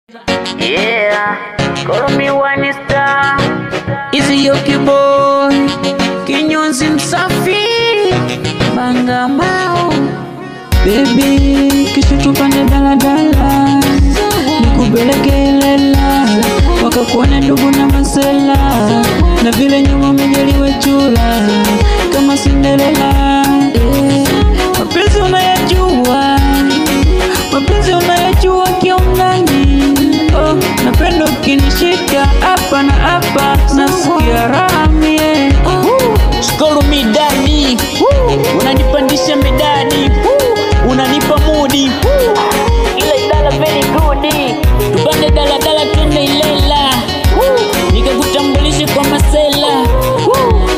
Yeah, call me one star. Easy yoki boy, Kinyonzi msafi, Bangamao. Baby, kisha tupande daladala, nikupeleke Ilela, wakakuone ndugu na masela, na vile nyuma umejaliwa chula kama Cinderella. Mapenzi unayajua, mapenzi unayajua kiundani. Oh, napenda ukinishika hapa na hapa, nasikia raha mie. Call me daddy, unanipandisha medani, unanipa mudi, Ila idala very good. tupande daladala twende Ilela, nikakutambulishe kwa masela,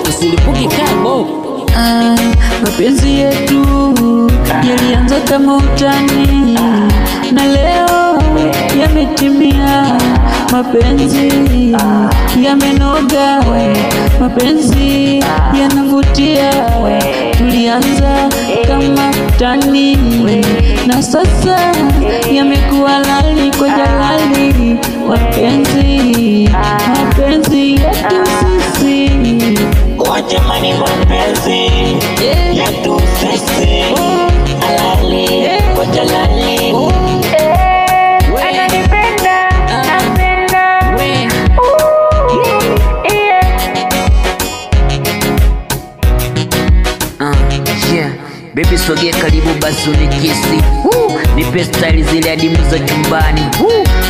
usilipuki kabo. Mapenzi yetu yalianza kama utani, na leo yametimia. Mapenzi yamenoga, mapenzi yanavutia. Tulianza kama utani, na sasa yamekuwa lali kwa jalali. Mapenzi, mapenzi yetu sisi. Kwa jamani mapenzi yetu sisi, alali kwa jalali. Ananipenda, napenda. Yeah, baby sogea karibu basi unikisi. Nipe style zile adimu za chumbani.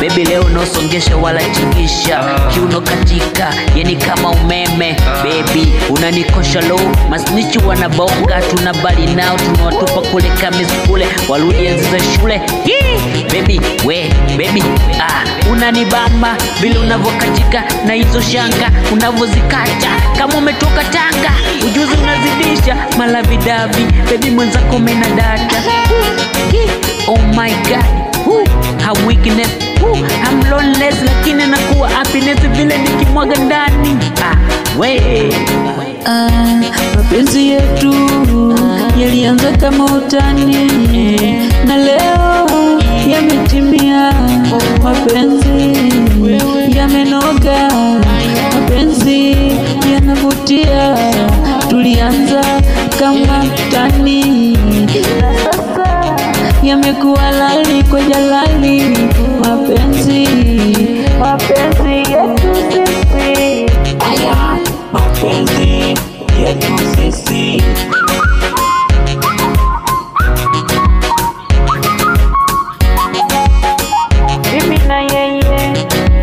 Baby leo nosongesha wala chingisha, kiuno katika yani kama umeme. Baby unanikosha low, masnichi wanabonga, tunabali nao tunawatupa kule kamisi kule, warudi enzi za shule. Baby we, baby unanibamba vile unavokatika na hizo shanga unavozikata kama umetoka Tanga. Ujuzi unazidisha malavidavi, baby mwenzako mena data. Oh my god, how weakness, I'm loneless lakini nakuwa happiness vile nikimwaga ndani. Mapenzi yetu yalianza kama utani, na leo yametimia. Mapenzi yamenoga, mapenzi yanavutia. Tulianza kama utani, na sasa yamekuwa lali kwa jalali. Mapenzi, mapenzi yetu sisi. Mapenzi yetu sisi. Mimi na yeye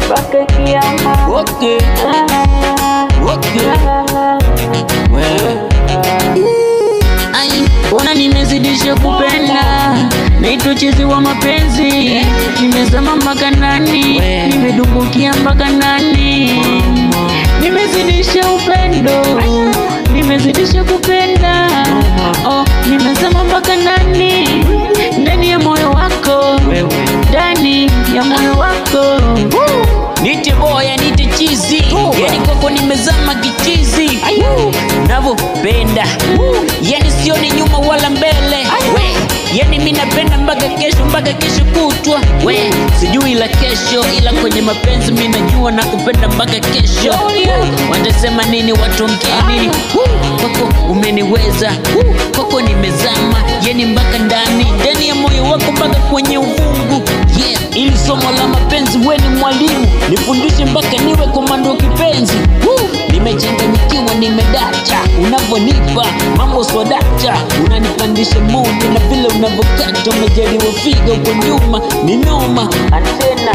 mpaka kiyama. Okay, okay. Ona nimezidisha kupenda, naitwa chizi wa mapenzi. Nimezama mpaka ndani, nimedumbukia mpaka ndani. Nimezidisha upendo, nimezidisha kupenda. Oh, nimezama mpaka ndani, ndani ya moyo wako, ndani ya moyo wako. Nite boya, nite chizi, yani kwako nimezama kichizi. Navopenda, yani sioni nyuma wala mbele. Yani mimi napenda mpaka kesho kutwa. Sijui la kesho, ila kwenye mapenzi mimi najua na kupenda mpaka kesho. Watasema nini, watongea nini? Kwako umeniweza, kwako nimezama, yani mpaka ndani ya moyo wako, mpaka kwenye uvungu. Ili somo la mapenzi wewe ni mwalimu, nifundishe mpaka niwe komando kipenzi. Nimechanganyikiwa, nimedata, unavonipa mambo swadata, unanipandisha mood na vile unavokata, umejaliwa figa uko nyuma ni noma. Antena,